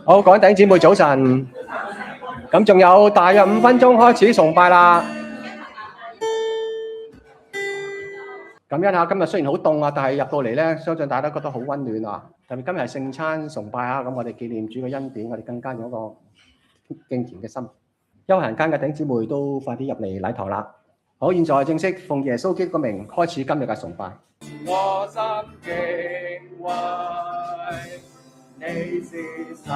好，各位弟兄姊妹早晨。咁仲有大約5分鐘開始崇拜啦。感恩下，今日雖然好凍啊，但係入到嚟咧，相信大家都覺得好溫暖啊。特別今日係聖餐崇拜啊，咁我哋紀念主嘅恩典，我哋更加有一個敬虔嘅心。休閒間嘅弟兄姊妹都快啲入嚟禮堂啦。好，現在正式奉耶穌基督嘅名開始今日嘅崇拜。我心敬畏，你是神。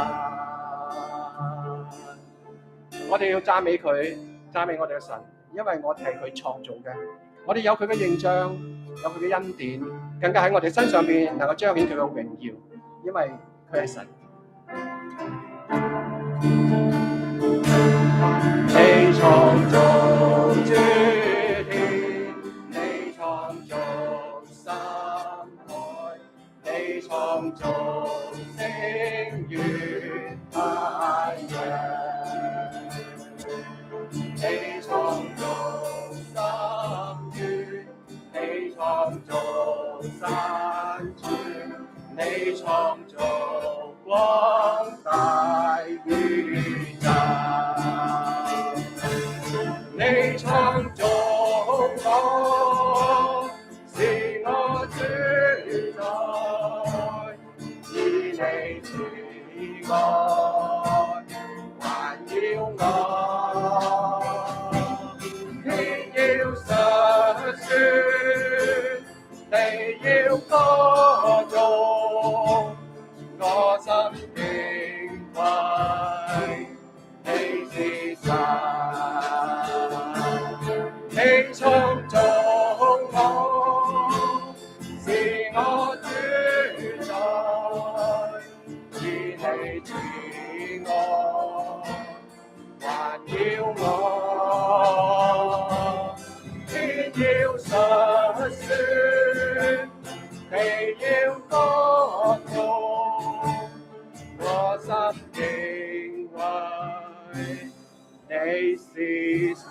我哋要讚美佢，讚美我哋嘅神，因為我哋係佢創造嘅，我哋有佢嘅形象，有佢嘅恩典，更加喺我哋身上邊能夠彰顯佢嘅榮耀，因為佢係神。你創造諸天，你創造山海，你創造星月太陽，你創造深淵，你創造山川，你創造光大宇宙，你創造我，是我主宰，以你慈愛環繞我。地要歌頌，我心敬畏，你是神，你創造我，是我主宰，以你慈愛環繞我。天要述說，地要歌頌，我心敬畏，你是神。